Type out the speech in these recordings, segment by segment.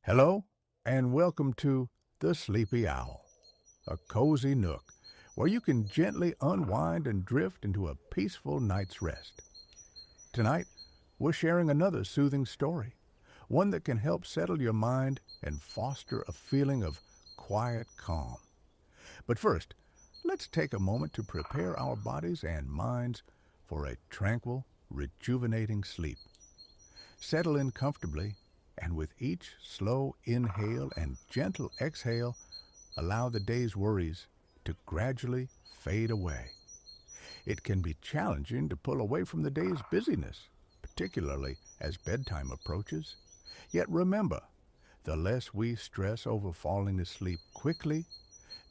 Hello, and welcome to The Sleepy Owl, a cozy nook where you can gently unwind and drift into a peaceful night's rest. Tonight, we're sharing another soothing story, one that can help settle your mind and foster a feeling of quiet calm. But first, let's take a moment to prepare our bodies and minds for a tranquil, rejuvenating sleep. Settle in comfortably, and with each slow inhale and gentle exhale, allow the day's worries to gradually fade away. It can be challenging to pull away from the day's busyness, particularly as bedtime approaches. Yet remember, the less we stress over falling asleep quickly,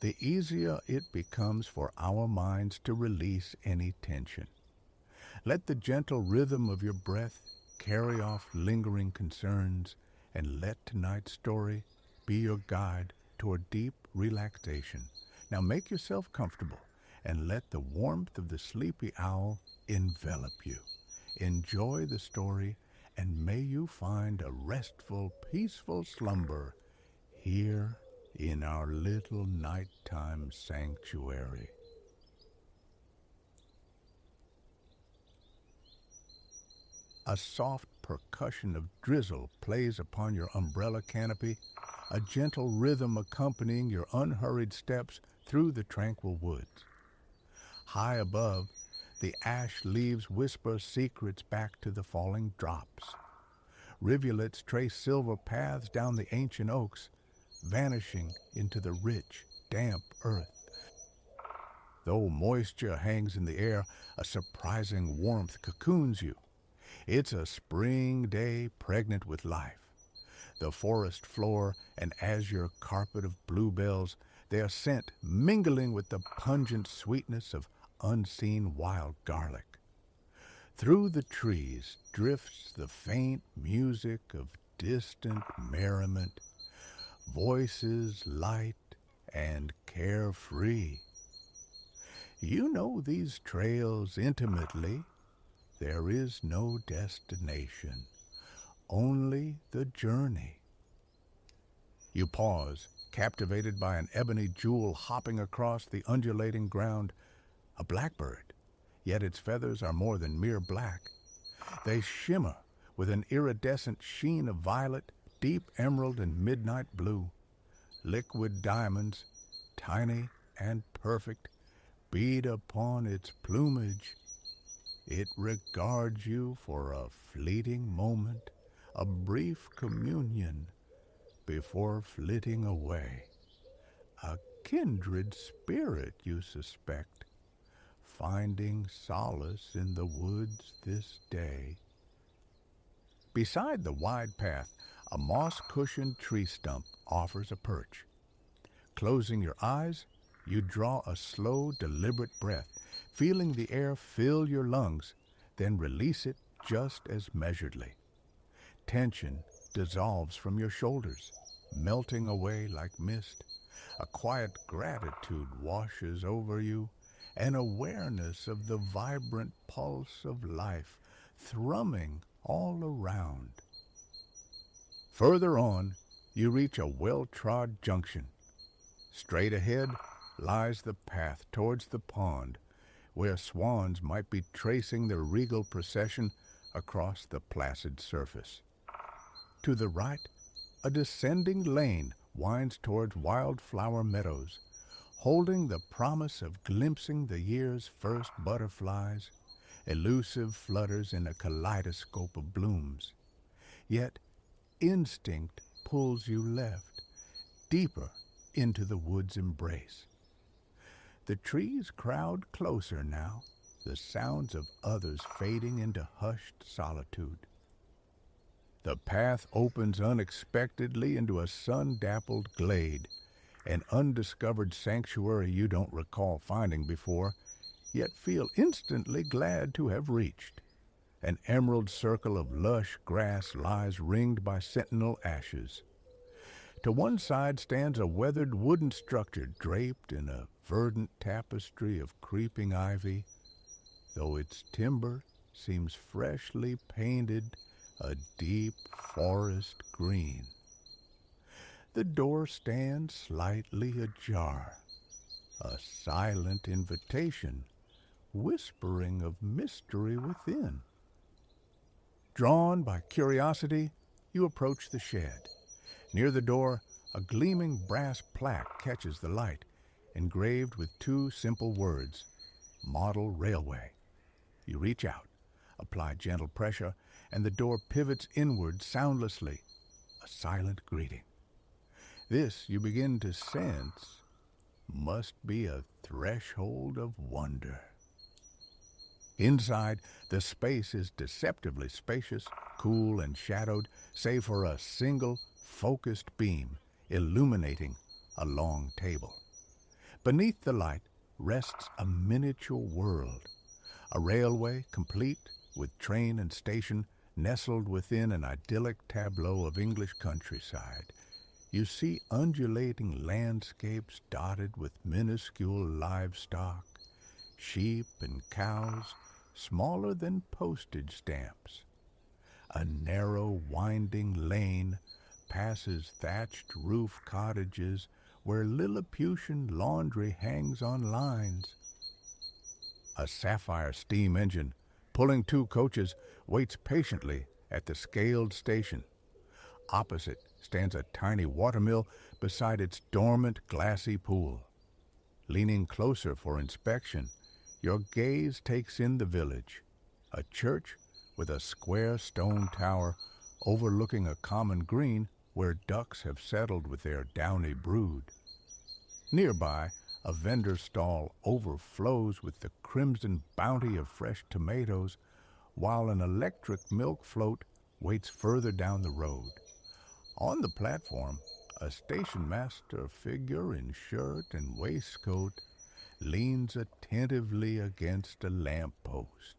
the easier it becomes for our minds to release any tension. Let the gentle rhythm of your breath carry off lingering concerns, and let tonight's story be your guide toward deep relaxation. Now make yourself comfortable and let the warmth of the sleepy owl envelop you. Enjoy the story, and may you find a restful, peaceful slumber here in our little nighttime sanctuary. A soft percussion of drizzle plays upon your umbrella canopy, a gentle rhythm accompanying your unhurried steps through the tranquil woods. High above, the ash leaves whisper secrets back to the falling drops. Rivulets trace silver paths down the ancient oaks, vanishing into the rich, damp earth. Though moisture hangs in the air, a surprising warmth cocoons you. It's a spring day pregnant with life. The forest floor an azure carpet of bluebells, their scent mingling with the pungent sweetness of unseen wild garlic. Through the trees drifts the faint music of distant merriment, voices light and carefree. You know these trails intimately. There is no destination, only the journey. You pause, captivated by an ebony jewel hopping across the undulating ground, a blackbird, yet its feathers are more than mere black. They shimmer with an iridescent sheen of violet, deep emerald, and midnight blue. Liquid diamonds, tiny and perfect, beat upon its plumage. It regards you for a fleeting moment, a brief communion before flitting away. A kindred spirit, you suspect, finding solace in the woods this day. Beside the wide path, a moss-cushioned tree stump offers a perch. Closing your eyes, you draw a slow, deliberate breath, feeling the air fill your lungs, then release it just as measuredly. Tension dissolves from your shoulders, melting away like mist. A quiet gratitude washes over you, an awareness of the vibrant pulse of life thrumming all around. Further on, you reach a well-trod junction. Straight ahead lies the path towards the pond, where swans might be tracing their regal procession across the placid surface. To the right, a descending lane winds towards wildflower meadows, holding the promise of glimpsing the year's first butterflies, elusive flutters in a kaleidoscope of blooms. Yet instinct pulls you left, deeper into the wood's embrace. The trees crowd closer now, the sounds of others fading into hushed solitude. The path opens unexpectedly into a sun-dappled glade, an undiscovered sanctuary you don't recall finding before, yet feel instantly glad to have reached. An emerald circle of lush grass lies ringed by sentinel ashes. To one side stands a weathered wooden structure draped in a verdant tapestry of creeping ivy, though its timber seems freshly painted a deep forest green. The door stands slightly ajar, a silent invitation, whispering of mystery within. Drawn by curiosity, you approach the shed. Near the door, a gleaming brass plaque catches the light, engraved with two simple words, Model Railway. You reach out, apply gentle pressure, and the door pivots inward soundlessly, a silent greeting. This, you begin to sense, must be a threshold of wonder. Inside, the space is deceptively spacious, cool, and shadowed, save for a single, focused beam illuminating a long table. Beneath the light rests a miniature world, a railway complete with train and station nestled within an idyllic tableau of English countryside. You see undulating landscapes dotted with minuscule livestock, sheep and cows, smaller than postage stamps. A narrow, winding lane passes thatched roof cottages where Lilliputian laundry hangs on lines. A sapphire steam engine, pulling two coaches, waits patiently at the scaled station. Opposite stands a tiny watermill beside its dormant glassy pool. Leaning closer for inspection, your gaze takes in the village, a church with a square stone tower overlooking a common green where ducks have settled with their downy brood. Nearby, a vendor stall overflows with the crimson bounty of fresh tomatoes, while an electric milk float waits further down the road. On the platform, a station master figure in shirt and waistcoat leans attentively against a lamppost.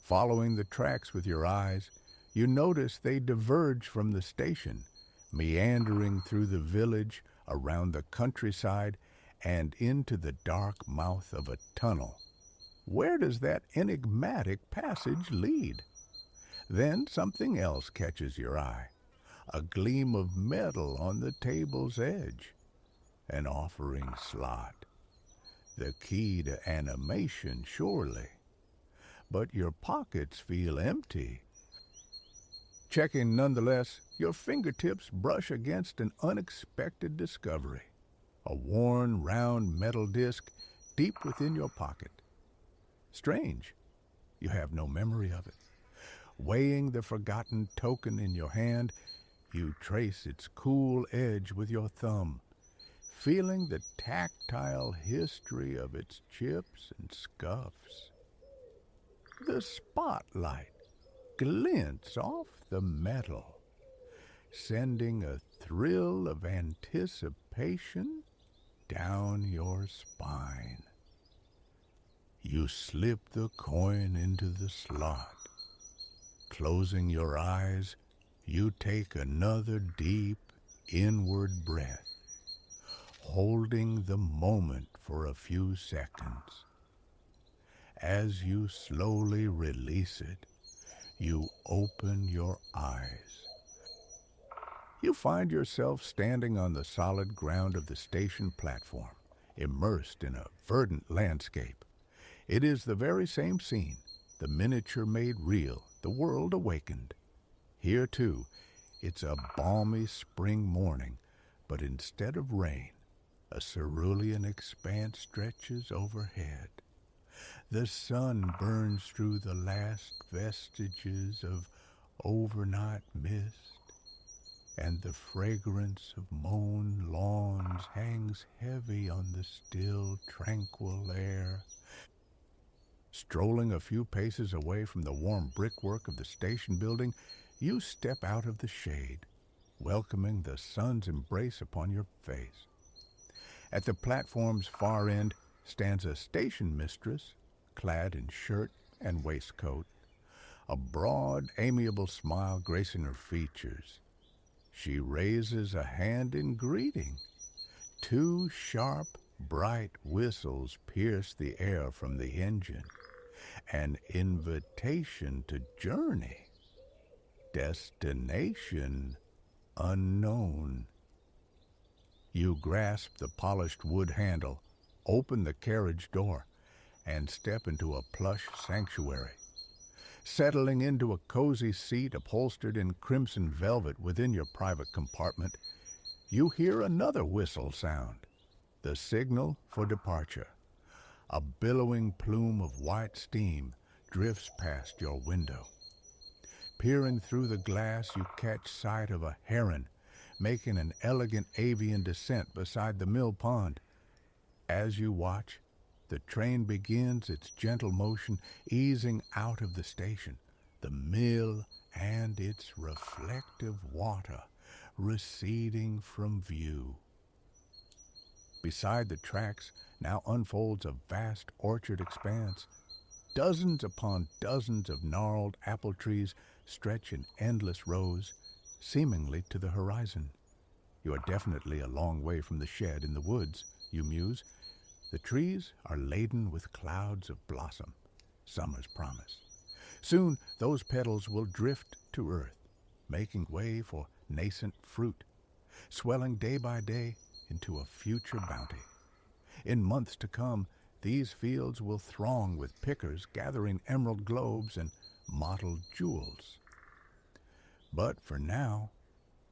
Following the tracks with your eyes, you notice they diverge from the station, meandering through the village, around the countryside, and into the dark mouth of a tunnel. Where does that enigmatic passage lead? Then something else catches your eye. A gleam of metal on the table's edge. An offering slot. The key to animation, surely. But your pockets feel empty. Checking nonetheless, your fingertips brush against an unexpected discovery. A worn, round metal disc deep within your pocket. Strange, you have no memory of it. Weighing the forgotten token in your hand, you trace its cool edge with your thumb, feeling the tactile history of its chips and scuffs. The spotlight glints off the metal, sending a thrill of anticipation down your spine. You slip the coin into the slot. Closing your eyes, you take another deep, inward breath, holding the moment for a few seconds. As you slowly release it, you open your eyes. You find yourself standing on the solid ground of the station platform, immersed in a verdant landscape. It is the very same scene, the miniature made real, the world awakened. Here, too, it's a balmy spring morning, but instead of rain, a cerulean expanse stretches overhead. The sun burns through the last vestiges of overnight mist, and the fragrance of mown lawns hangs heavy on the still, tranquil air. Strolling a few paces away from the warm brickwork of the station building, you step out of the shade, welcoming the sun's embrace upon your face. At the platform's far end stands a station mistress, clad in shirt and waistcoat, a broad, amiable smile gracing her features. She raises a hand in greeting. Two sharp, bright whistles pierce the air from the engine. An invitation to journey. Destination, unknown. You grasp the polished wood handle, open the carriage door, and step into a plush sanctuary. Settling into a cozy seat upholstered in crimson velvet within your private compartment, you hear another whistle sound, the signal for departure. A billowing plume of white steam drifts past your window. Peering through the glass, you catch sight of a heron making an elegant avian descent beside the mill pond. As you watch, the train begins its gentle motion, easing out of the station, the mill and its reflective water receding from view. Beside the tracks now unfolds a vast orchard expanse. Dozens upon dozens of gnarled apple trees stretch in endless rows, seemingly to the horizon. You are definitely a long way from the shed in the woods, you muse. The trees are laden with clouds of blossom, summer's promise. Soon those petals will drift to earth, making way for nascent fruit, swelling day by day into a future bounty. In months to come, these fields will throng with pickers gathering emerald globes and mottled jewels. But for now,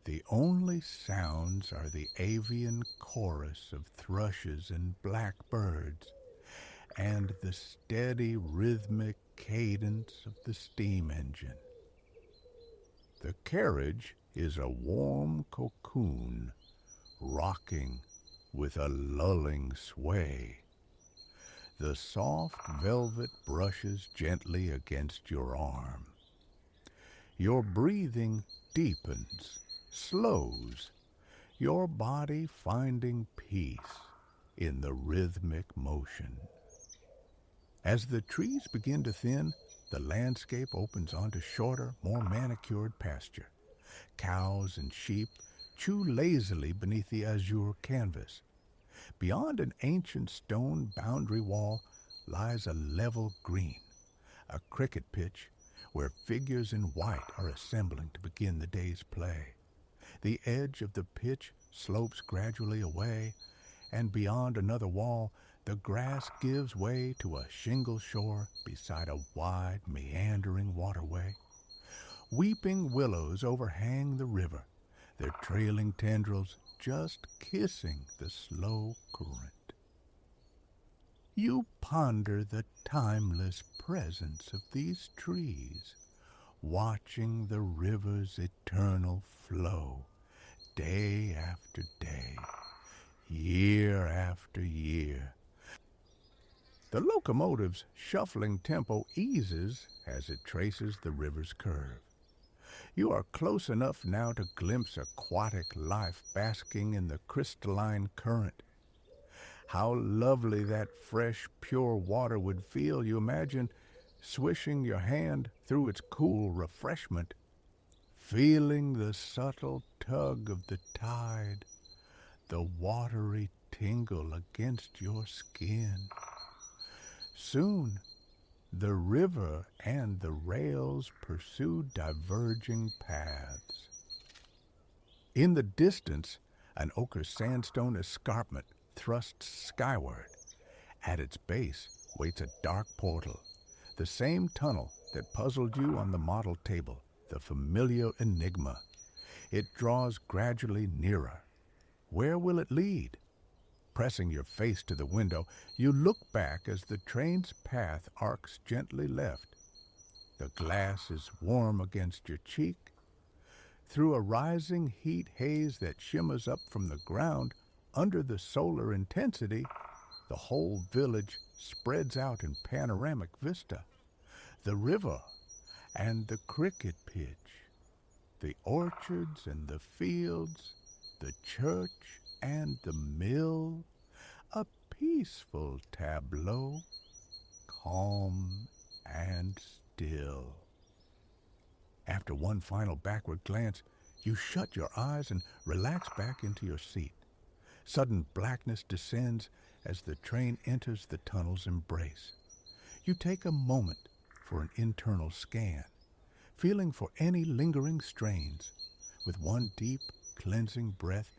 the only sounds are the avian chorus of thrushes and blackbirds, and the steady rhythmic cadence of the steam engine. The carriage is a warm cocoon, rocking with a lulling sway. The soft velvet brushes gently against your arm. Your breathing deepens, slows, your body finding peace in the rhythmic motion. As the trees begin to thin, the landscape opens onto shorter, more manicured pasture. Cows and sheep chew lazily beneath the azure canvas. Beyond an ancient stone boundary wall lies a level green, a cricket pitch where figures in white are assembling to begin the day's play. The edge of the pitch slopes gradually away, and beyond another wall, the grass gives way to a shingle shore beside a wide, meandering waterway. Weeping willows overhang the river, their trailing tendrils just kissing the slow current. You ponder the timeless presence of these trees, watching the river's eternal flow, day after day, year after year. The locomotive's shuffling tempo eases as it traces the river's curve. You are close enough now to glimpse aquatic life basking in the crystalline current. How lovely that fresh, pure water would feel, you imagine, swishing your hand through its cool refreshment, feeling the subtle tug of the tide, the watery tingle against your skin. Soon, the river and the rails pursue diverging paths. In the distance, an ochre sandstone escarpment thrusts skyward. At its base waits a dark portal, the same tunnel that puzzled you on the model table, the familiar enigma. It draws gradually nearer. Where will it lead? Pressing your face to the window, you look back as the train's path arcs gently left. The glass is warm against your cheek. Through a rising heat haze that shimmers up from the ground, under the solar intensity, the whole village spreads out in panoramic vista. The river and the cricket pitch, the orchards and the fields, the church and the mill, a peaceful tableau, calm and still. After one final backward glance, you shut your eyes and relax back into your seat. Sudden blackness descends as the train enters the tunnel's embrace. You take a moment for an internal scan, feeling for any lingering strains. with one deep, cleansing breath,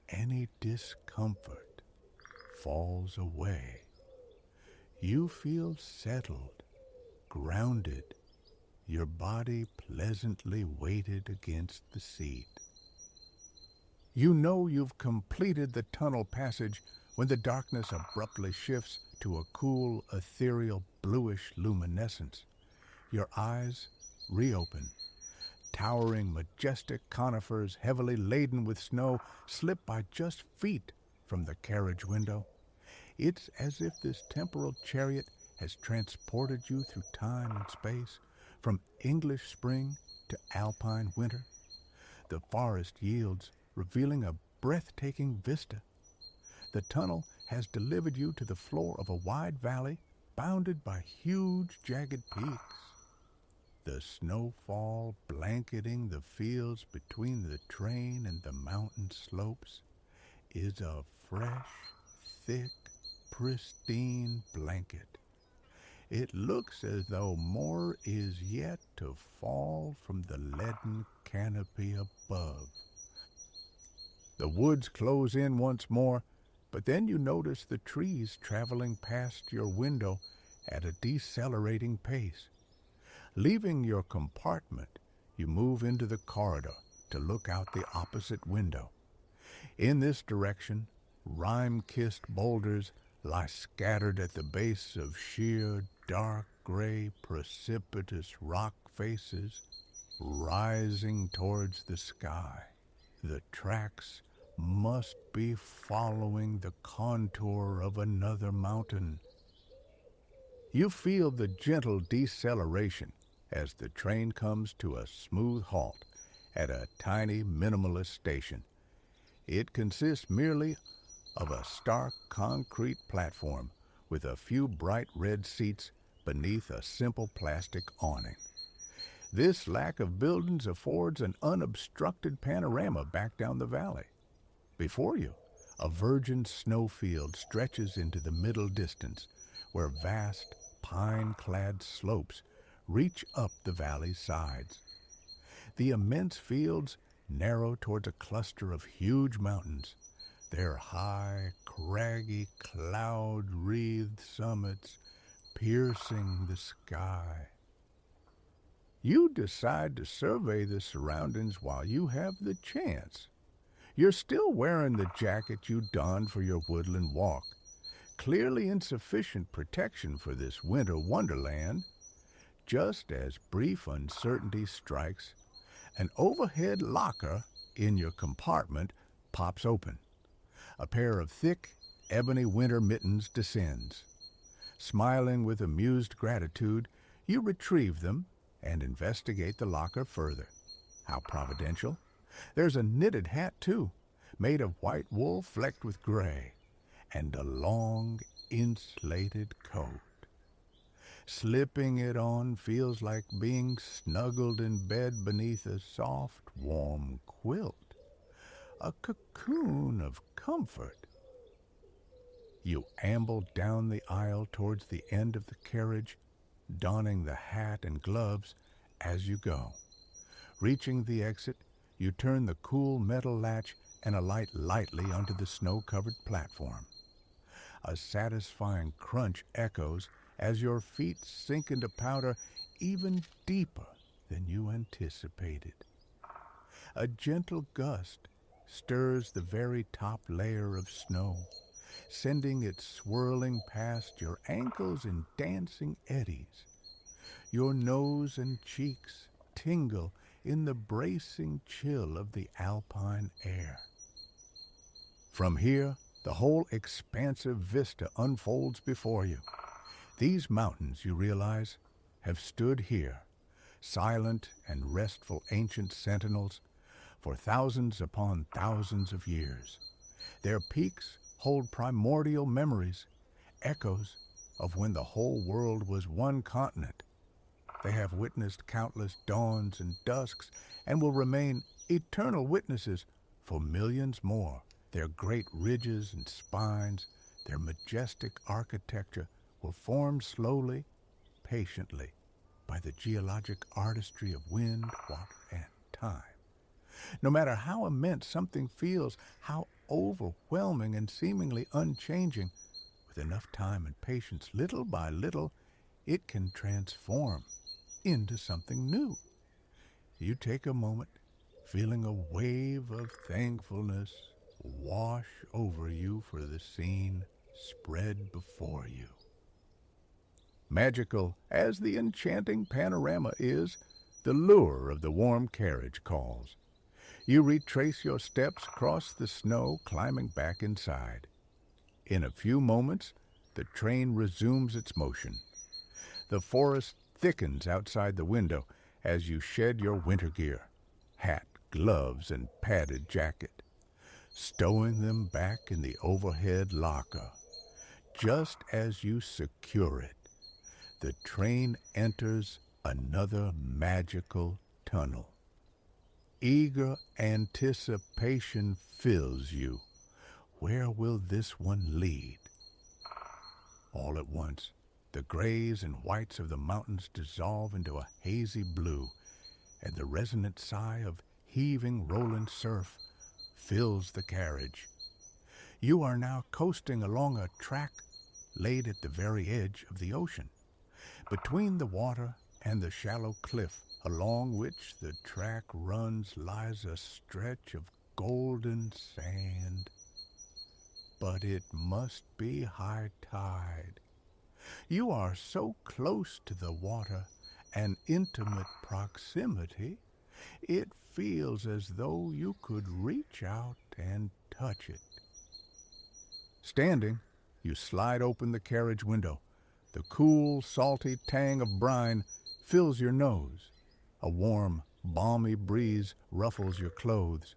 any discomfort falls away. You feel settled, grounded, your body pleasantly weighted against the seat. You know you've completed the tunnel passage when the darkness abruptly shifts to a cool, ethereal, bluish luminescence. Your eyes reopen. Towering, majestic conifers, heavily laden with snow, slip by just feet from the carriage window. It's as if this temporal chariot has transported you through time and space, from English spring to alpine winter. The forest yields, revealing a breathtaking vista. The tunnel has delivered you to the floor of a wide valley bounded by huge, jagged peaks. The snowfall blanketing the fields between the train and the mountain slopes is a fresh, thick, pristine blanket. It looks as though more is yet to fall from the leaden canopy above. The woods close in once more, but then you notice the trees traveling past your window at a decelerating pace. Leaving your compartment, you move into the corridor to look out the opposite window. In this direction, rime-kissed boulders lie scattered at the base of sheer, dark gray, precipitous rock faces rising towards the sky. The tracks must be following the contour of another mountain. You feel the gentle deceleration as the train comes to a smooth halt at a tiny minimalist station. It consists merely of a stark concrete platform with a few bright red seats beneath a simple plastic awning. This lack of buildings affords an unobstructed panorama back down the valley. Before you, a virgin snowfield stretches into the middle distance, where vast, pine-clad slopes reach up the valley's sides. The immense fields narrow towards a cluster of huge mountains, their high, craggy, cloud-wreathed summits piercing the sky. You decide to survey the surroundings while you have the chance. You're still wearing the jacket you donned for your woodland walk, clearly insufficient protection for this winter wonderland. Just as brief uncertainty strikes, an overhead locker in your compartment pops open. A pair of thick, ebony winter mittens descends. Smiling with amused gratitude, you retrieve them and investigate the locker further. How providential. There's a knitted hat, too, made of white wool flecked with gray, and a long, insulated coat. Slipping it on feels like being snuggled in bed beneath a soft, warm quilt, a cocoon of comfort. You amble down the aisle towards the end of the carriage, donning the hat and gloves as you go. Reaching the exit, you turn the cool metal latch and alight lightly onto the snow-covered platform. A satisfying crunch echoes as your feet sink into powder even deeper than you anticipated. A gentle gust stirs the very top layer of snow, sending it swirling past your ankles in dancing eddies. Your nose and cheeks tingle in the bracing chill of the alpine air. From here, the whole expansive vista unfolds before you. These mountains, you realize, have stood here, silent and restful ancient sentinels, for thousands upon thousands of years. Their peaks hold primordial memories, echoes of when the whole world was one continent. They have witnessed countless dawns and dusks and will remain eternal witnesses for millions more. Their great ridges and spines, their majestic architecture were formed slowly, patiently, by the geologic artistry of wind, water, and time. No matter how immense something feels, how overwhelming and seemingly unchanging, with enough time and patience, little by little, it can transform into something new. You take a moment, feeling a wave of thankfulness wash over you for the scene spread before you. Magical as the enchanting panorama is, the lure of the warm carriage calls. You retrace your steps across the snow, climbing back inside. In a few moments, the train resumes its motion. The forest thickens outside the window as you shed your winter gear, hat, gloves, and padded jacket, stowing them back in the overhead locker. Just as you secure it, the train enters another magical tunnel. Eager anticipation fills you. Where will this one lead? All at once, the grays and whites of the mountains dissolve into a hazy blue, and the resonant sigh of heaving, rolling surf fills the carriage. You are now coasting along a track laid at the very edge of the ocean. Between the water and the shallow cliff along which the track runs lies a stretch of golden sand. But it must be high tide. You are so close to the water, an intimate proximity, it feels as though you could reach out and touch it. Standing, you slide open the carriage window. The cool, salty tang of brine fills your nose. A warm, balmy breeze ruffles your clothes.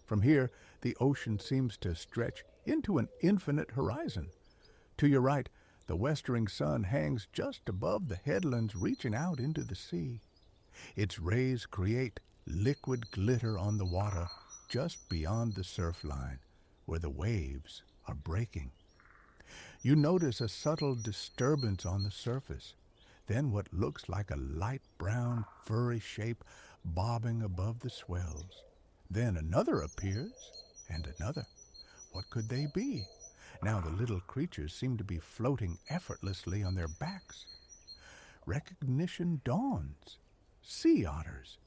From here, the ocean seems to stretch into an infinite horizon. To your right, the westering sun hangs just above the headlands reaching out into the sea. Its rays create liquid glitter on the water just beyond the surf line, where the waves are breaking. You notice a subtle disturbance on the surface, then what looks like a light brown, furry shape bobbing above the swells. Then another appears, and another. What could they be? Now the little creatures seem to be floating effortlessly on their backs. Recognition dawns. Sea otters.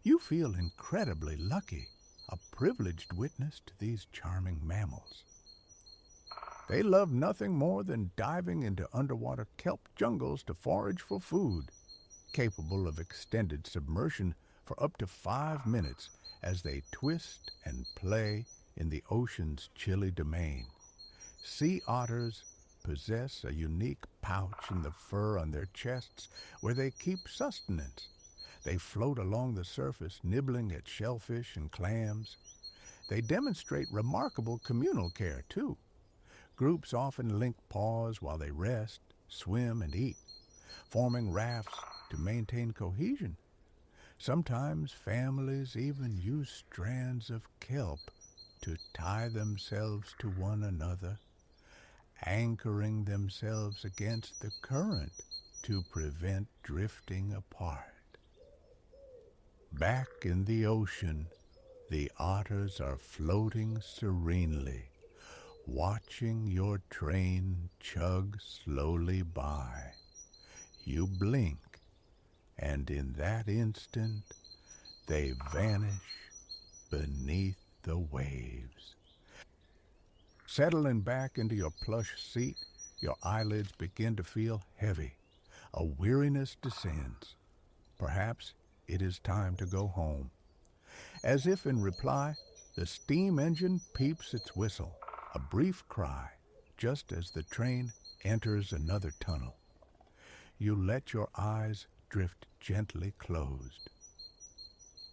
You feel incredibly lucky, a privileged witness to these charming mammals. They love nothing more than diving into underwater kelp jungles to forage for food, capable of extended submersion for up to 5 minutes as they twist and play in the ocean's chilly domain. Sea otters possess a unique pouch in the fur on their chests where they keep sustenance. They float along the surface, nibbling at shellfish and clams. They demonstrate remarkable communal care, too. Groups often link paws while they rest, swim, and eat, forming rafts to maintain cohesion. Sometimes families even use strands of kelp to tie themselves to one another, anchoring themselves against the current to prevent drifting apart. Back in the ocean, the otters are floating serenely, watching your train chug slowly by. You blink, and in that instant, they vanish beneath the waves. Settling back into your plush seat, your eyelids begin to feel heavy. A weariness descends. Perhaps it is time to go home. As if in reply, the steam engine peeps its whistle, a brief cry, just as the train enters another tunnel. You let your eyes drift gently closed.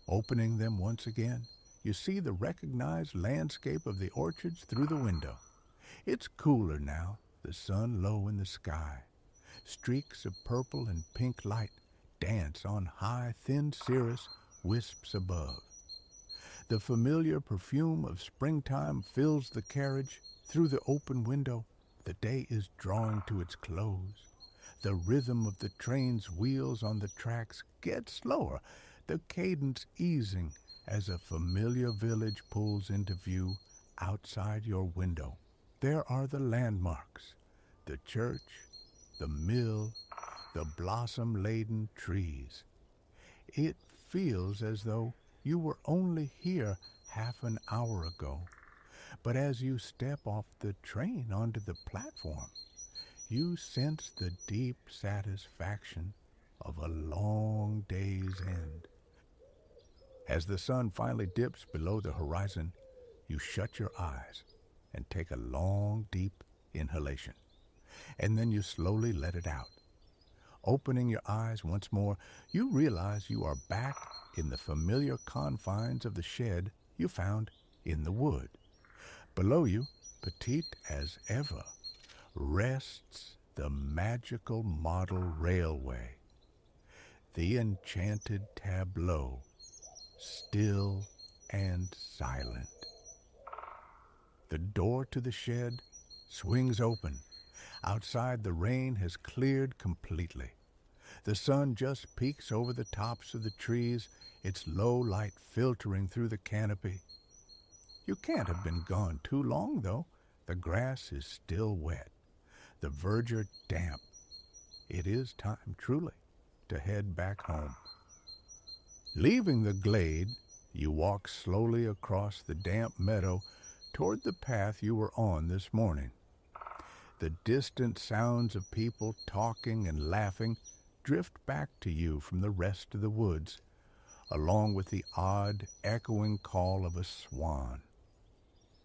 Opening them once again, you see the recognized landscape of the orchards through the window. It's cooler now, the sun low in the sky. Streaks of purple and pink light dance on high, thin cirrus wisps above. The familiar perfume of springtime fills the carriage. Through the open window, the day is drawing to its close. The rhythm of the train's wheels on the tracks gets slower, the cadence easing as a familiar village pulls into view outside your window. There are the landmarks, the church, the mill, the blossom-laden trees. It feels as though you were only here half an hour ago. But as you step off the train onto the platform, you sense the deep satisfaction of a long day's end. As the sun finally dips below the horizon, you shut your eyes and take a long, deep inhalation. And then you slowly let it out. Opening your eyes once more, you realize you are back in the familiar confines of the shed you found in the wood. Below you, petite as ever, rests the magical model railway. The enchanted tableau, still and silent. The door to the shed swings open. Outside, the rain has cleared completely. The sun just peeks over the tops of the trees, its low light filtering through the canopy. You can't have been gone too long, though. The grass is still wet, the verdure damp. It is time, truly, to head back home. Leaving the glade, you walk slowly across the damp meadow toward the path you were on this morning. The distant sounds of people talking and laughing drift back to you from the rest of the woods, along with the odd, echoing call of a swan.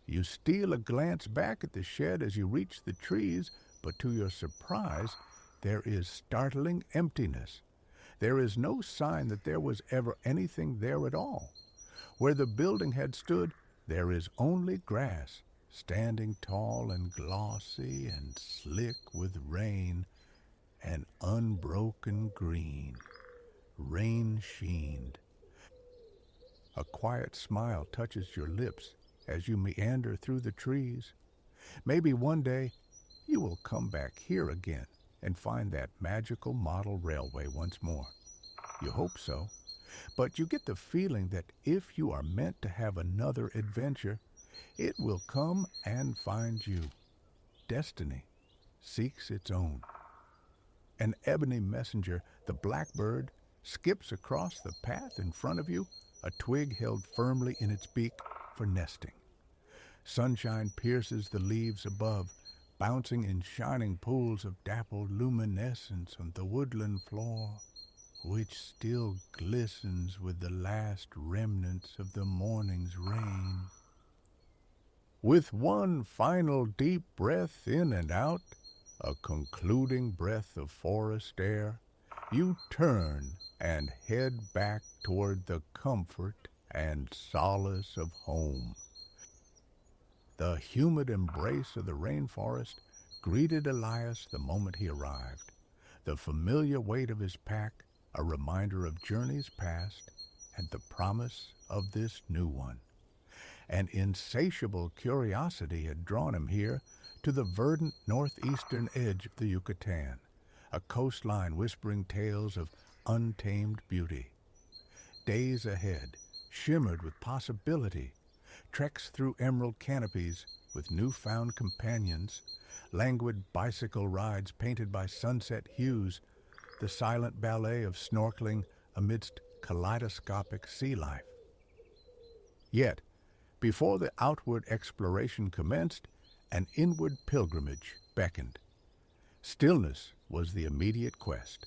You steal a glance back at the shed as you reach the trees, but to your surprise, there is startling emptiness. There is no sign that there was ever anything there at all. Where the building had stood, there is only grass, standing tall and glossy and slick with rain, and unbroken green, rain-sheened. A quiet smile touches your lips as you meander through the trees. Maybe one day you will come back here again and find that magical model railway once more. You hope so, but you get the feeling that if you are meant to have another adventure, it will come and find you. Destiny seeks its own. An ebony messenger, the blackbird, skips across the path in front of you, a twig held firmly in its beak for nesting. Sunshine pierces the leaves above, bouncing in shining pools of dappled luminescence on the woodland floor, which still glistens with the last remnants of the morning's rain. With one final deep breath in and out, a concluding breath of forest air, you turn and head back toward the comfort and solace of home. The humid embrace of the rainforest greeted Elias the moment he arrived. The familiar weight of his pack, a reminder of journeys past and the promise of this new one. An insatiable curiosity had drawn him here to the verdant northeastern edge of the Yucatan, a coastline whispering tales of untamed beauty. Days ahead shimmered with possibility, treks through emerald canopies with newfound companions, languid bicycle rides painted by sunset hues, the silent ballet of snorkeling amidst kaleidoscopic sea life. Yet, before the outward exploration commenced, an inward pilgrimage beckoned. Stillness was the immediate quest,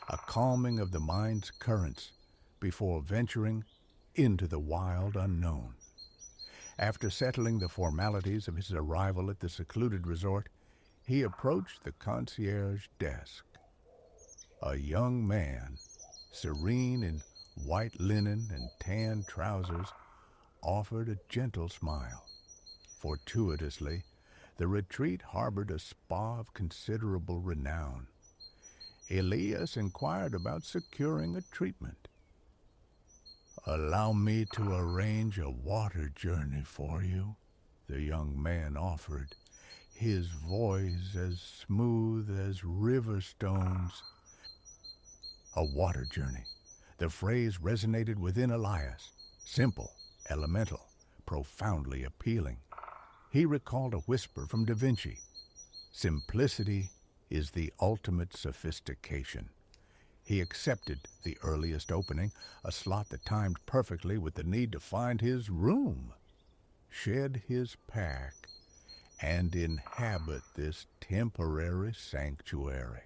a calming of the mind's currents before venturing into the wild unknown. After settling the formalities of his arrival at the secluded resort, he approached the concierge desk. A young man, serene in white linen and tan trousers, offered a gentle smile. Fortuitously, the retreat harbored a spa of considerable renown. Elias inquired about securing a treatment. "Allow me to arrange a water journey for you," the young man offered, his voice as smooth as river stones. A water journey. The phrase resonated within Elias. Simple, elemental, profoundly appealing. He recalled a whisper from Da Vinci. Simplicity is the ultimate sophistication. He accepted the earliest opening, a slot that timed perfectly with the need to find his room, shed his pack, and inhabit this temporary sanctuary.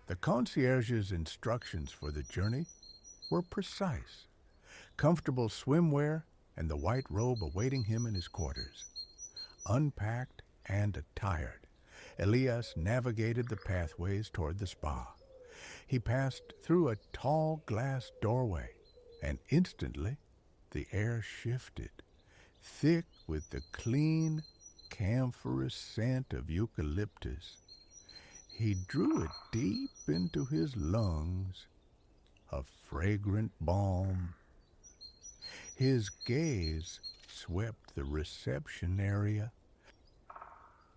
The concierge's instructions for the journey were precise. Comfortable swimwear and the white robe awaiting him in his quarters. Unpacked and attired, Elias navigated the pathways toward the spa. He passed through a tall glass doorway, and instantly the air shifted, thick with the clean, camphorous scent of eucalyptus. He drew it deep into his lungs, a fragrant balm. His gaze swept the reception area.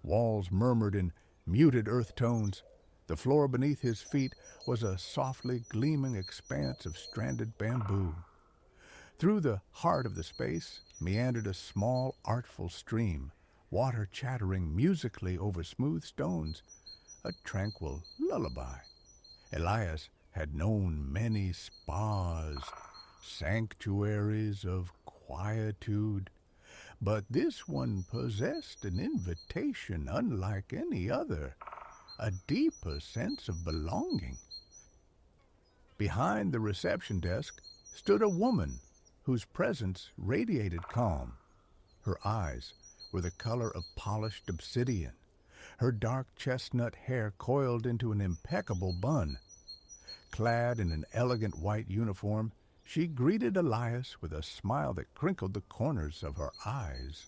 Walls murmured in muted earth tones. The floor beneath his feet was a softly gleaming expanse of stranded bamboo. Through the heart of the space meandered a small, artful stream, water chattering musically over smooth stones, a tranquil lullaby. Elias had known many spas, sanctuaries of quietude, but this one possessed an invitation unlike any other, a deeper sense of belonging. Behind the reception desk stood a woman whose presence radiated calm. Her eyes were the color of polished obsidian, her dark chestnut hair coiled into an impeccable bun. Clad in an elegant white uniform, she greeted Elias with a smile that crinkled the corners of her eyes.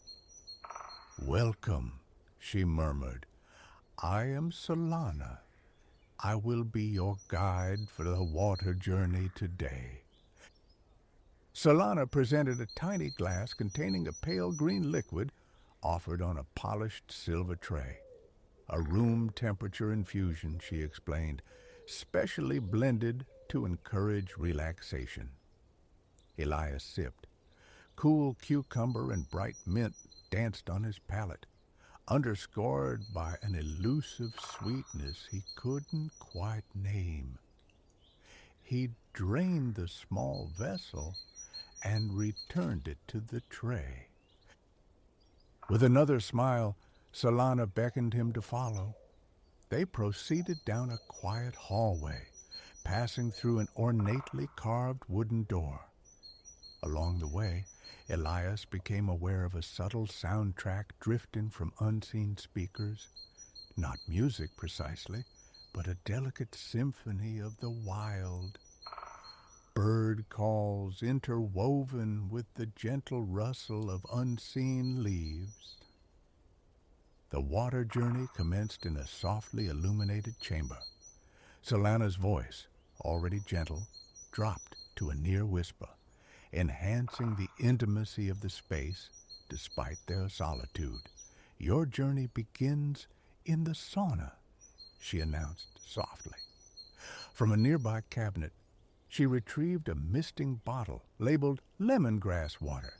"Welcome," she murmured. "I am Solana. I will be your guide for the water journey today." Solana presented a tiny glass containing a pale green liquid offered on a polished silver tray. A room temperature infusion, she explained, specially blended to encourage relaxation. Elias sipped. Cool cucumber and bright mint danced on his palate, underscored by an elusive sweetness he couldn't quite name. He drained the small vessel and returned it to the tray. With another smile, Solana beckoned him to follow. They proceeded down a quiet hallway, passing through an ornately carved wooden door. Along the way, Elias became aware of a subtle soundtrack drifting from unseen speakers. Not music precisely, but a delicate symphony of the wild. Bird calls interwoven with the gentle rustle of unseen leaves. The water journey commenced in a softly illuminated chamber. Solana's voice, already gentle, dropped to a near whisper, enhancing the intimacy of the space despite their solitude. "Your journey begins in the sauna," she announced softly. From a nearby cabinet, she retrieved a misting bottle labeled lemongrass water.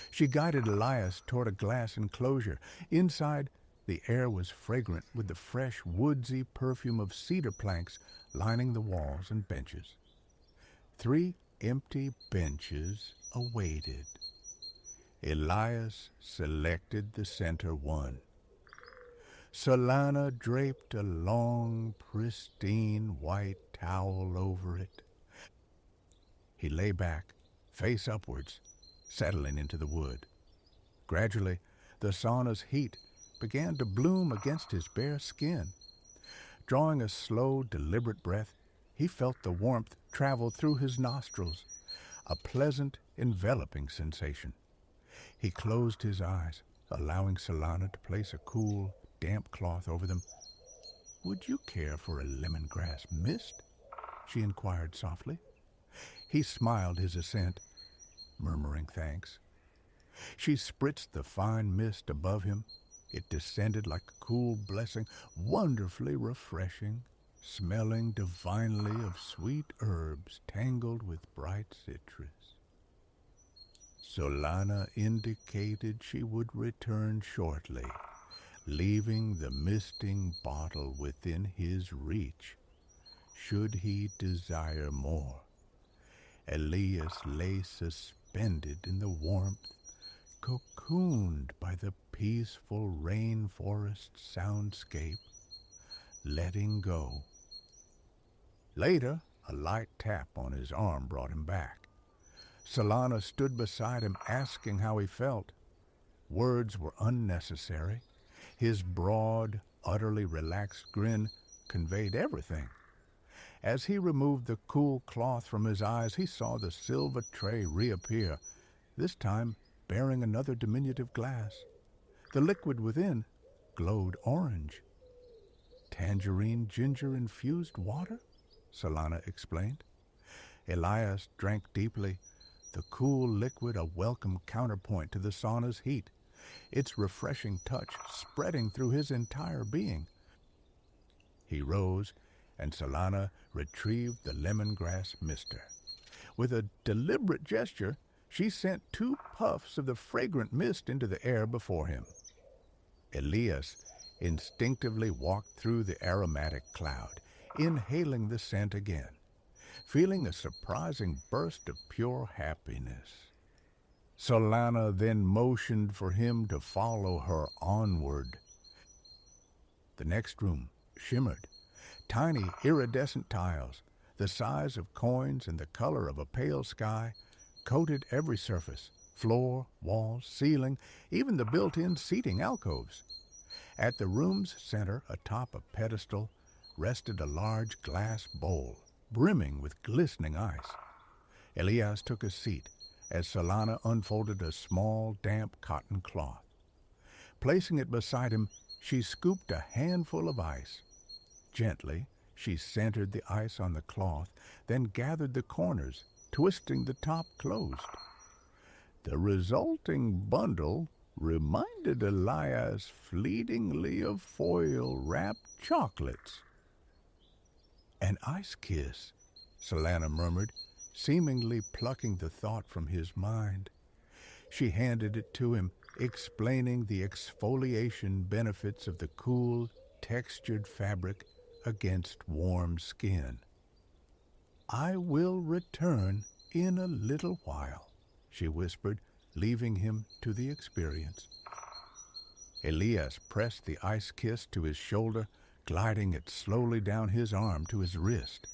She guided Elias toward a glass enclosure. Inside, the air was fragrant with the fresh, woodsy perfume of cedar planks lining the walls and benches. 3 empty benches awaited. Elias selected the center one. Solana draped a long, pristine white towel over it. He lay back, face upwards, settling into the wood. Gradually, the sauna's heat began to bloom against his bare skin. Drawing a slow, deliberate breath, he felt the warmth travel through his nostrils, a pleasant, enveloping sensation. He closed his eyes, allowing Solana to place a cool, damp cloth over them. "Would you care for a lemongrass mist?" she inquired softly. He smiled his assent, murmuring thanks. She spritzed the fine mist above him. It descended like a cool blessing, wonderfully refreshing, smelling divinely of sweet herbs tangled with bright citrus. Solana indicated she would return shortly, leaving the misting bottle within his reach, should he desire more. Elias lay suspended in the warmth, cocooned by the peaceful rainforest soundscape, letting go. Later, a light tap on his arm brought him back. Solana stood beside him, asking how he felt. Words were unnecessary. His broad, utterly relaxed grin conveyed everything. As he removed the cool cloth from his eyes, he saw the silver tray reappear, this time bearing another diminutive glass. The liquid within glowed orange. Tangerine ginger-infused water? Solana explained. Elias drank deeply, the cool liquid a welcome counterpoint to the sauna's heat, its refreshing touch spreading through his entire being. He rose, and Solana retrieved the lemongrass mister. With a deliberate gesture, she sent 2 puffs of the fragrant mist into the air before him. Elias instinctively walked through the aromatic cloud, inhaling the scent again, feeling a surprising burst of pure happiness. Solana then motioned for him to follow her onward. The next room shimmered. Tiny iridescent tiles, the size of coins and the color of a pale sky, coated every surface, floor, walls, ceiling, even the built-in seating alcoves. At the room's center, atop a pedestal, rested a large glass bowl, brimming with glistening ice. Elias took a seat as Solana unfolded a small, damp cotton cloth. Placing it beside him, she scooped a handful of ice. Gently, she centered the ice on the cloth, then gathered the corners, twisting the top closed. The resulting bundle reminded Elias fleetingly of foil-wrapped chocolates. An ice kiss, Solana murmured, seemingly plucking the thought from his mind. She handed it to him, explaining the exfoliation benefits of the cool, textured fabric against warm skin. "I will return in a little while," she whispered, leaving him to the experience. Elias pressed the ice kiss to his shoulder, gliding it slowly down his arm to his wrist.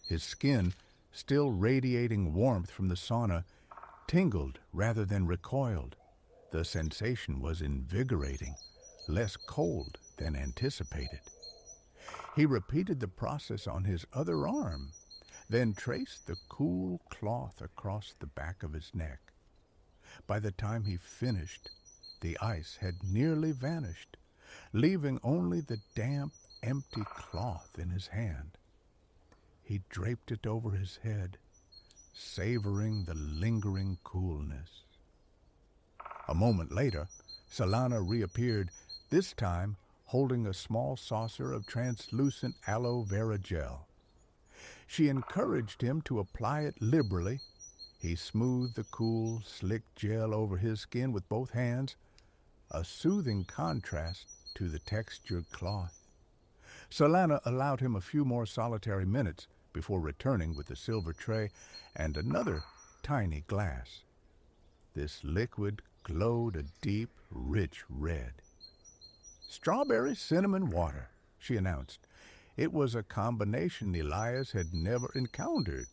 His skin, still radiating warmth from the sauna, tingled rather than recoiled. The sensation was invigorating, less cold than anticipated. He repeated the process on his other arm, then traced the cool cloth across the back of his neck. By the time he finished, the ice had nearly vanished, leaving only the damp, empty cloth in his hand. He draped it over his head, savoring the lingering coolness. A moment later, Solana reappeared, this time holding a small saucer of translucent aloe vera gel. She encouraged him to apply it liberally. He smoothed the cool, slick gel over his skin with both hands, a soothing contrast to the textured cloth. Solana allowed him a few more solitary minutes before returning with the silver tray and another tiny glass. This liquid glowed a deep, rich red. "Strawberry cinnamon water," she announced. It was a combination Elias had never encountered.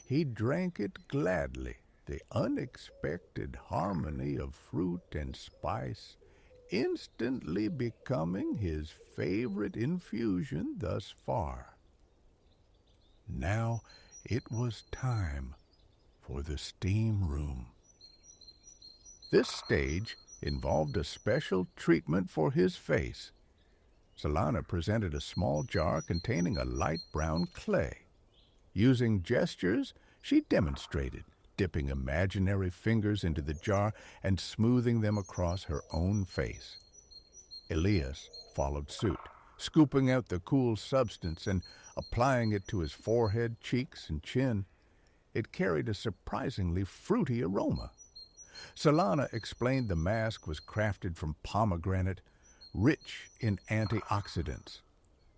He drank it gladly, the unexpected harmony of fruit and spice instantly becoming his favorite infusion thus far. Now it was time for the steam room. This stage involved a special treatment for his face. Solana presented a small jar containing a light brown clay. Using gestures, she demonstrated, dipping imaginary fingers into the jar and smoothing them across her own face. Elias followed suit, scooping out the cool substance and applying it to his forehead, cheeks, and chin. It carried a surprisingly fruity aroma. Solana explained the mask was crafted from pomegranate, rich in antioxidants,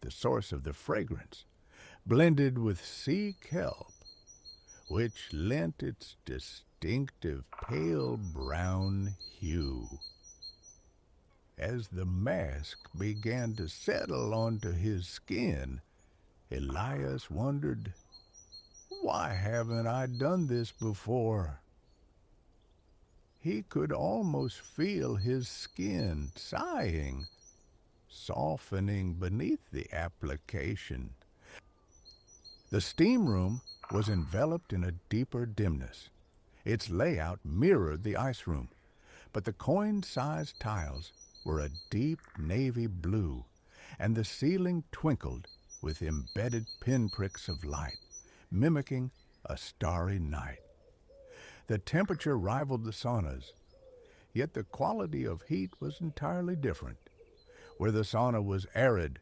the source of the fragrance, blended with sea kelp, which lent its distinctive pale brown hue. As the mask began to settle onto his skin, Elias wondered, why haven't I done this before? He could almost feel his skin sighing, softening beneath the application. The steam room was enveloped in a deeper dimness. Its layout mirrored the ice room, but the coin-sized tiles were a deep navy blue, and the ceiling twinkled with embedded pinpricks of light, mimicking a starry night. The temperature rivaled the saunas, yet the quality of heat was entirely different. Where the sauna was arid,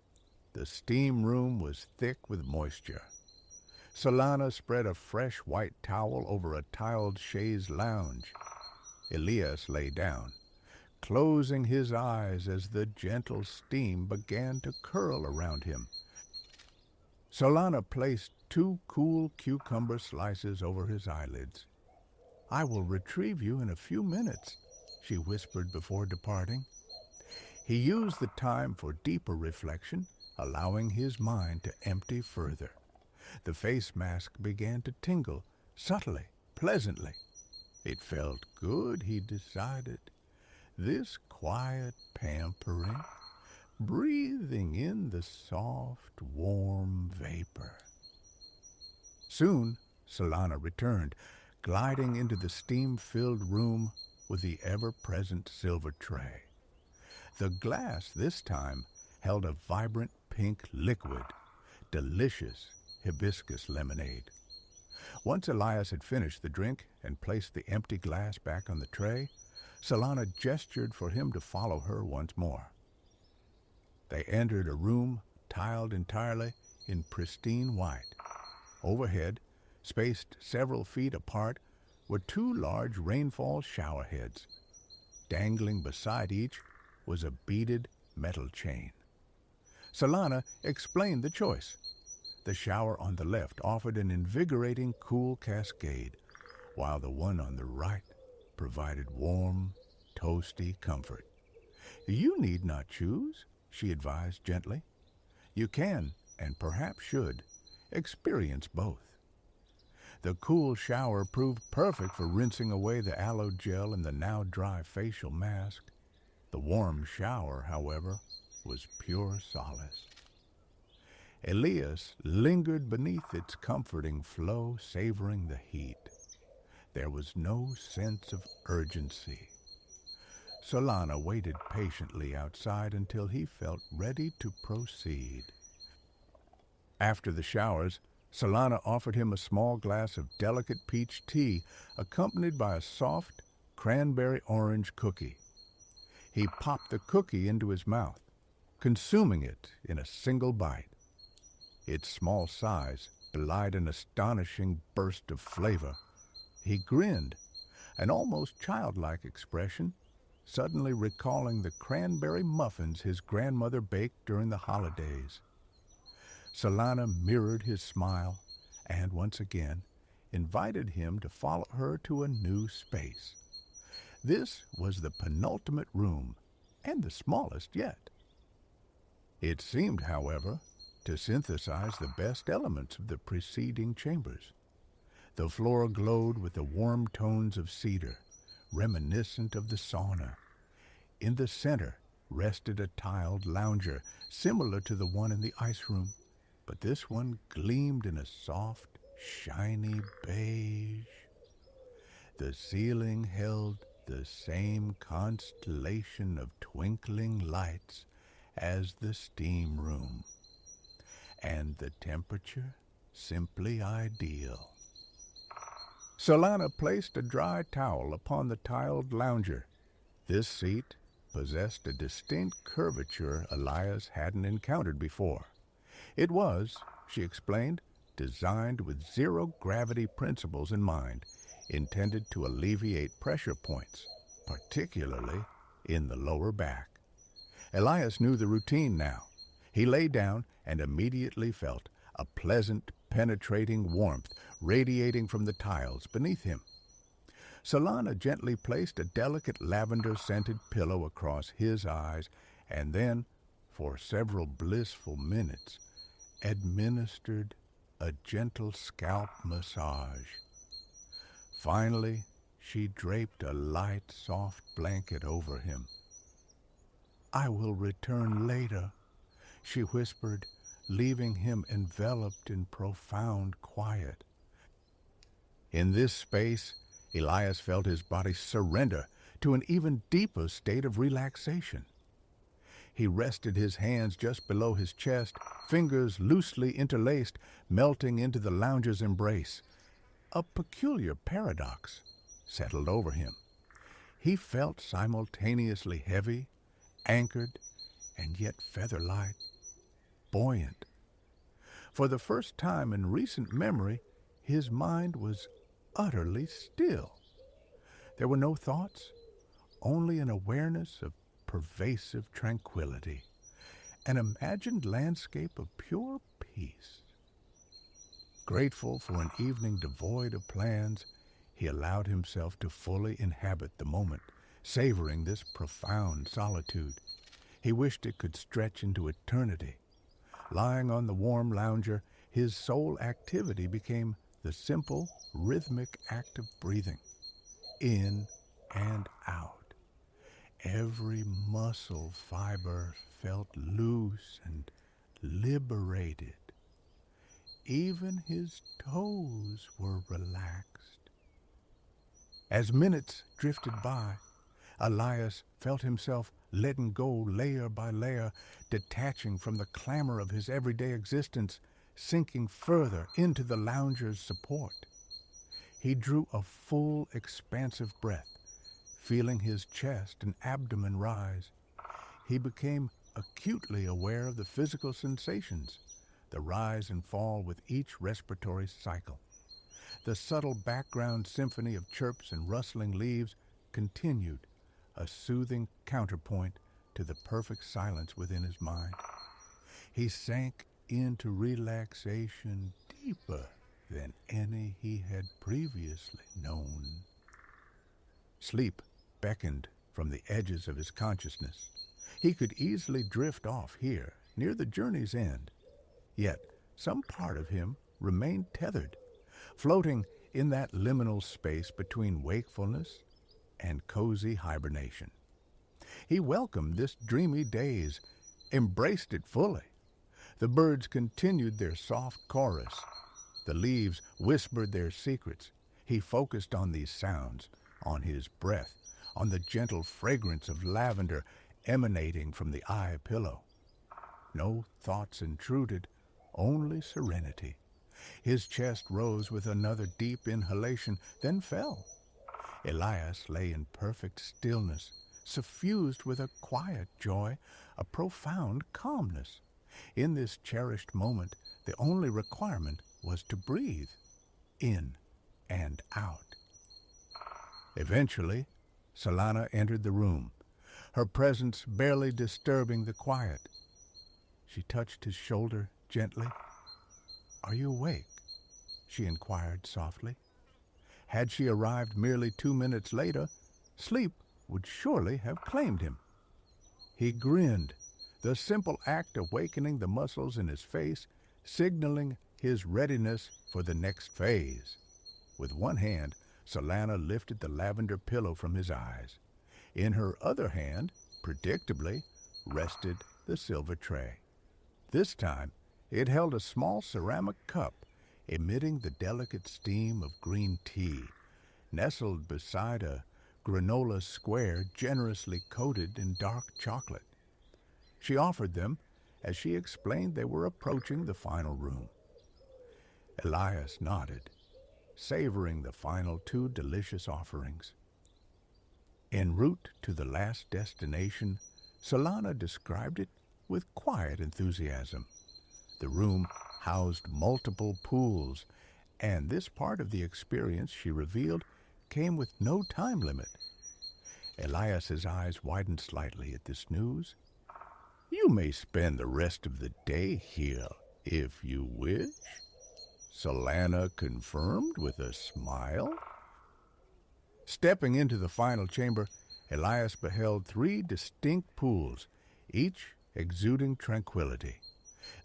the steam room was thick with moisture. Solana spread a fresh white towel over a tiled chaise lounge. Elias lay down, closing his eyes as the gentle steam began to curl around him. Solana placed 2 cool cucumber slices over his eyelids. "I will retrieve you in a few minutes," she whispered before departing. He used the time for deeper reflection, allowing his mind to empty further. The face mask began to tingle, subtly, pleasantly. It felt good, he decided. This quiet pampering, breathing in the soft, warm vapor. Soon, Solana returned, gliding into the steam-filled room with the ever-present silver tray. The glass this time held a vibrant pink liquid, delicious hibiscus lemonade. Once Elias had finished the drink and placed the empty glass back on the tray, Solana gestured for him to follow her once more. They entered a room tiled entirely in pristine white. Overhead, spaced several feet apart, were 2 large rainfall shower heads. Dangling beside each was a beaded metal chain. Solana explained the choice. The shower on the left offered an invigorating cool cascade, while the one on the right provided warm, toasty comfort. "You need not choose," she advised gently. "You can, and perhaps should, experience both." The cool shower proved perfect for rinsing away the aloe gel in the now dry facial mask. The warm shower, however, was pure solace. Elias lingered beneath its comforting flow, savoring the heat. There was no sense of urgency. Solana waited patiently outside until he felt ready to proceed. After the showers, Solana offered him a small glass of delicate peach tea, accompanied by a soft, cranberry-orange cookie. He popped the cookie into his mouth, consuming it in a single bite. Its small size belied an astonishing burst of flavor. He grinned, an almost childlike expression, suddenly recalling the cranberry muffins his grandmother baked during the holidays. Solana mirrored his smile and, once again, invited him to follow her to a new space. This was the penultimate room, and the smallest yet. It seemed, however, to synthesize the best elements of the preceding chambers. The floor glowed with the warm tones of cedar, reminiscent of the sauna. In the center rested a tiled lounger, similar to the one in the ice room, but this one gleamed in a soft, shiny beige. The ceiling held the same constellation of twinkling lights as the steam room, and the temperature simply ideal. Solana placed a dry towel upon the tiled lounger. This seat possessed a distinct curvature Elias hadn't encountered before. It was, she explained, designed with zero-gravity principles in mind, intended to alleviate pressure points, particularly in the lower back. Elias knew the routine now. He lay down and immediately felt a pleasant, penetrating warmth radiating from the tiles beneath him. Solana gently placed a delicate lavender-scented pillow across his eyes and then, for several blissful minutes, administered a gentle scalp massage. Finally, she draped a light, soft blanket over him. "I will return later," she whispered, leaving him enveloped in profound quiet. In this space, Elias felt his body surrender to an even deeper state of relaxation. He rested his hands just below his chest, fingers loosely interlaced, melting into the lounger's embrace. A peculiar paradox settled over him. He felt simultaneously heavy, anchored, and yet feather-light, buoyant. For the first time in recent memory, his mind was utterly still. There were no thoughts, only an awareness of pervasive tranquility, an imagined landscape of pure peace. Grateful for an evening devoid of plans, he allowed himself to fully inhabit the moment, savoring this profound solitude. He wished it could stretch into eternity. Lying on the warm lounger, his sole activity became the simple, rhythmic act of breathing, in and out. Every muscle fiber felt loose and liberated. Even his toes were relaxed. As minutes drifted by, Elias felt himself letting go layer by layer, detaching from the clamor of his everyday existence, sinking further into the lounger's support. He drew a full, expansive breath, feeling his chest and abdomen rise. He became acutely aware of the physical sensations, the rise and fall with each respiratory cycle. The subtle background symphony of chirps and rustling leaves continued, a soothing counterpoint to the perfect silence within his mind. He sank into relaxation deeper than any he had previously known. Sleep beckoned from the edges of his consciousness. He could easily drift off here, near the journey's end. Yet some part of him remained tethered, floating in that liminal space between wakefulness and cozy hibernation. He welcomed this dreamy daze, embraced it fully. The birds continued their soft chorus. The leaves whispered their secrets. He focused on these sounds, on his breath, on the gentle fragrance of lavender emanating from the eye pillow. No thoughts intruded, only serenity. His chest rose with another deep inhalation, then fell. Elias lay in perfect stillness, suffused with a quiet joy, a profound calmness. In this cherished moment, the only requirement was to breathe, in and out. Eventually, Solana entered the room, her presence barely disturbing the quiet. She touched his shoulder gently. "Are you awake?" she inquired softly. Had she arrived merely 2 minutes later, sleep would surely have claimed him. He grinned, the simple act awakening the muscles in his face, signaling his readiness for the next phase. With one hand, Solana lifted the lavender pillow from his eyes. In her other hand, predictably, rested the silver tray. This time, it held a small ceramic cup, emitting the delicate steam of green tea, nestled beside a granola square generously coated in dark chocolate. She offered them as she explained they were approaching the final room. Elias nodded, savoring the final 2 delicious offerings. En route to the last destination, Solana described it with quiet enthusiasm. The room housed multiple pools, and this part of the experience, she revealed, came with no time limit. Elias's eyes widened slightly at this news. "You may spend the rest of the day here, if you wish," Solana confirmed with a smile. Stepping into the final chamber, Elias beheld 3 distinct pools, each exuding tranquility.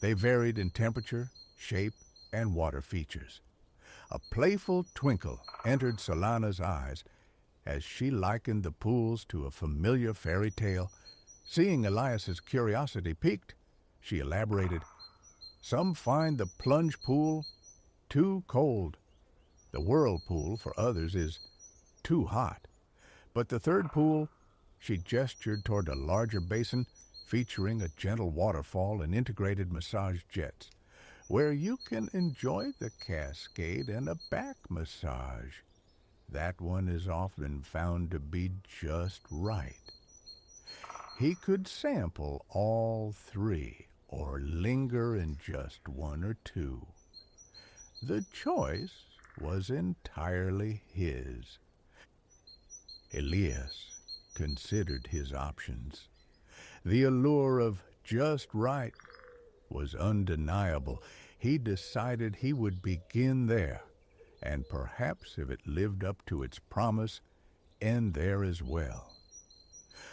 They varied in temperature, shape, and water features. A playful twinkle entered Solana's eyes as she likened the pools to a familiar fairy tale. Seeing Elias's curiosity piqued, she elaborated, "Some find the plunge pool too cold. The whirlpool for others is too hot. But the third pool," she gestured toward a larger basin featuring a gentle waterfall and integrated massage jets, "where you can enjoy the cascade and a back massage. That one is often found to be just right." He could sample all 3 or linger in just 1 or 2. The choice was entirely his. Elias considered his options. The allure of just right was undeniable. He decided he would begin there, and perhaps if it lived up to its promise, end there as well.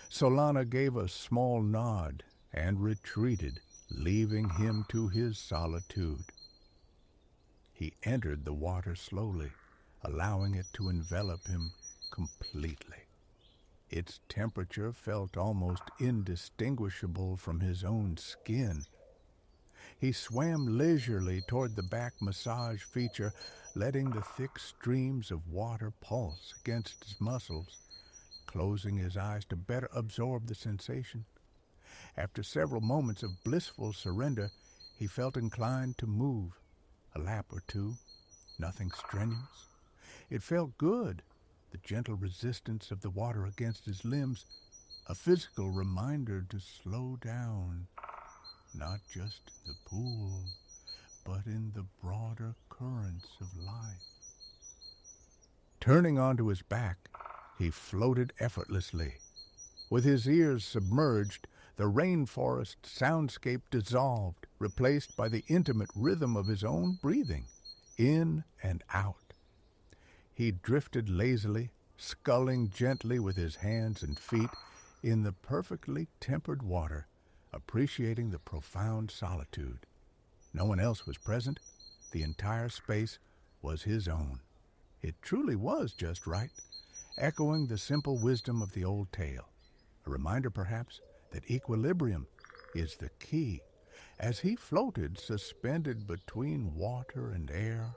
Solana gave a small nod and retreated, leaving him to his solitude. He entered the water slowly, allowing it to envelop him completely. Its temperature felt almost indistinguishable from his own skin. He swam leisurely toward the back massage feature, letting the thick streams of water pulse against his muscles, closing his eyes to better absorb the sensation. After several moments of blissful surrender, he felt inclined to move a lap or 2, nothing strenuous. It felt good, the gentle resistance of the water against his limbs, a physical reminder to slow down, not just in the pool, but in the broader currents of life. Turning onto his back, he floated effortlessly. With his ears submerged, the rainforest soundscape dissolved, replaced by the intimate rhythm of his own breathing, in and out. He drifted lazily, sculling gently with his hands and feet in the perfectly tempered water, appreciating the profound solitude. No one else was present. The entire space was his own. It truly was just right, echoing the simple wisdom of the old tale. A reminder, perhaps, that equilibrium is the key. As he floated, suspended between water and air,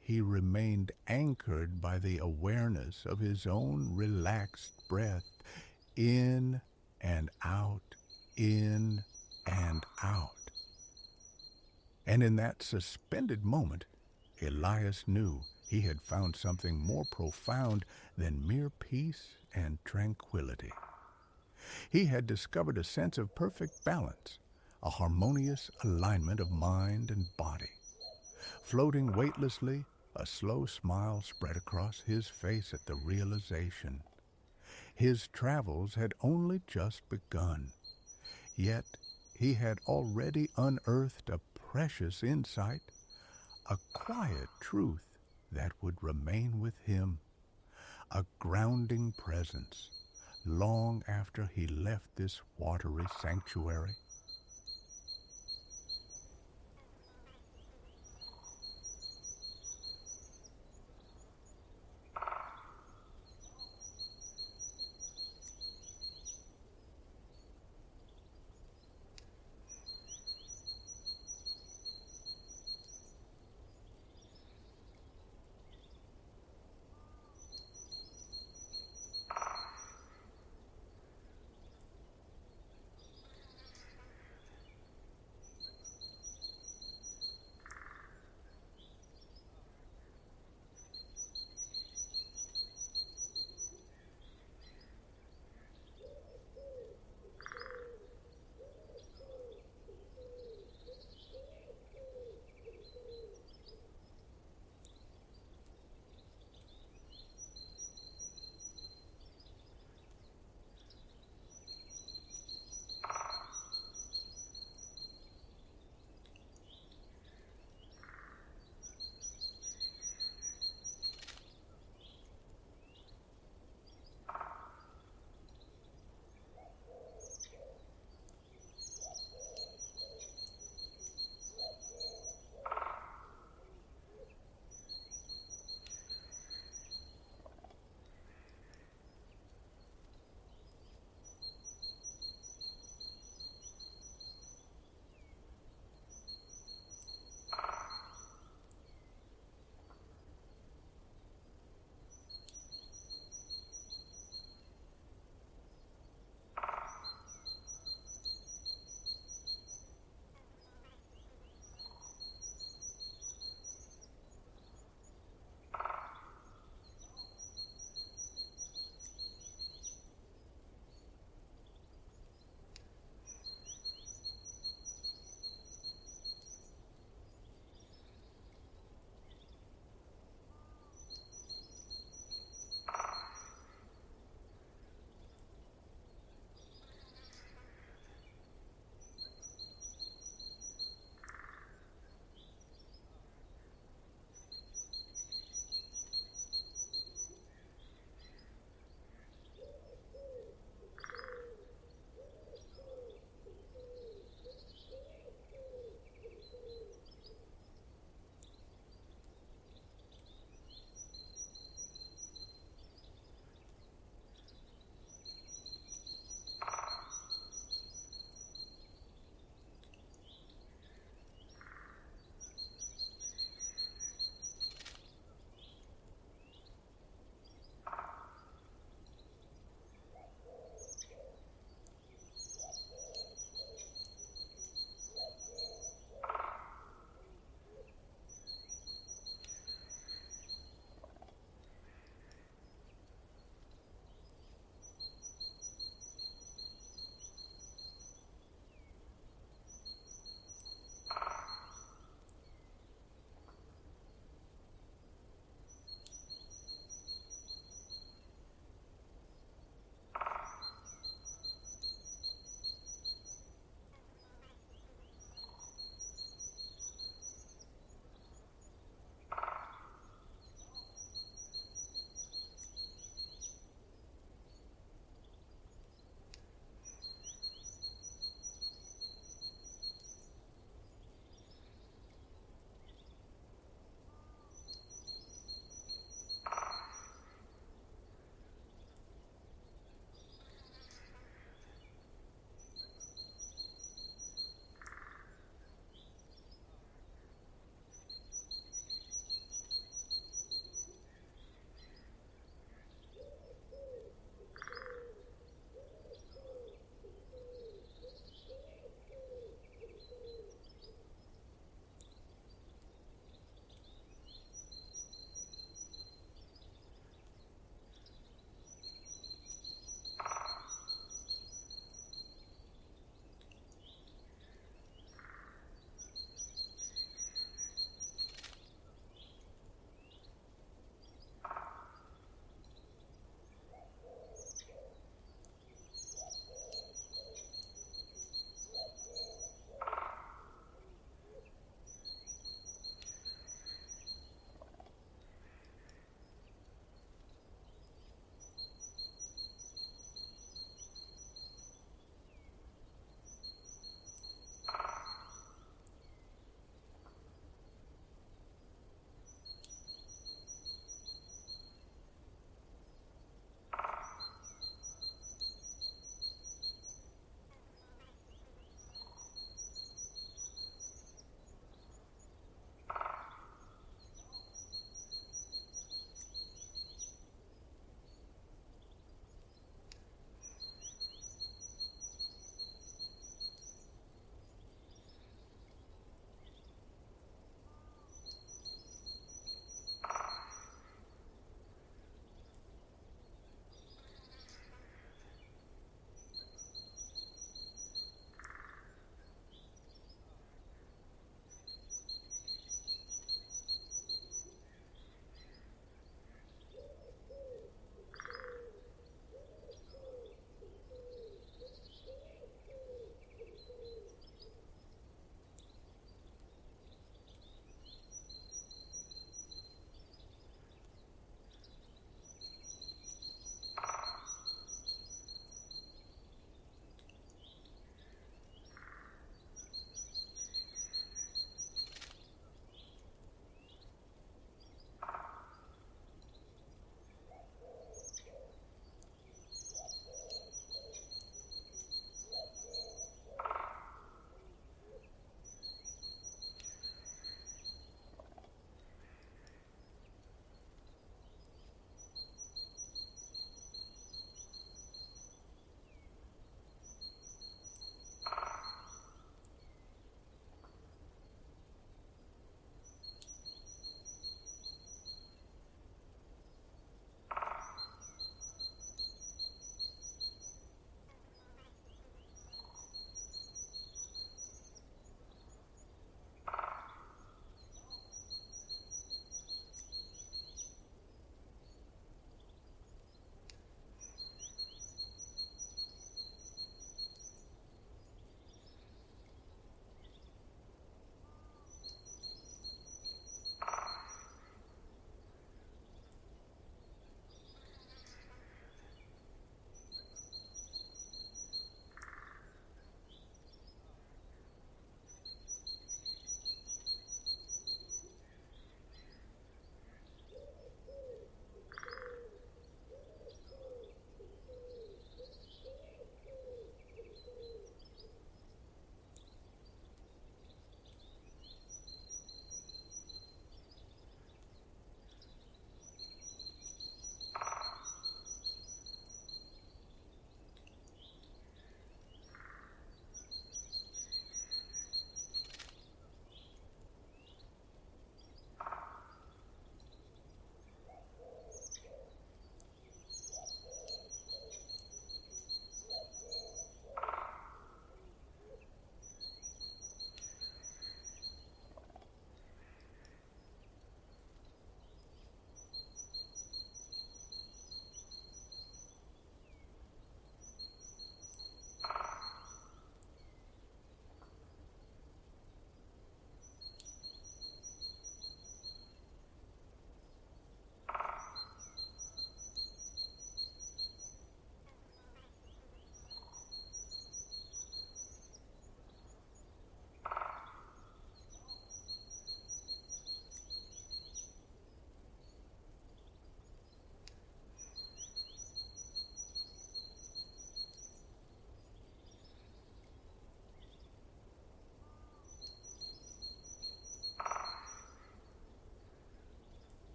he remained anchored by the awareness of his own relaxed breath, in and out, in and out. And in that suspended moment, Elias knew he had found something more profound than mere peace and tranquility. He had discovered a sense of perfect balance, a harmonious alignment of mind and body. Floating weightlessly, a slow smile spread across his face at the realization. His travels had only just begun, yet he had already unearthed a precious insight, a quiet truth that would remain with him, a grounding presence long after he left this watery sanctuary.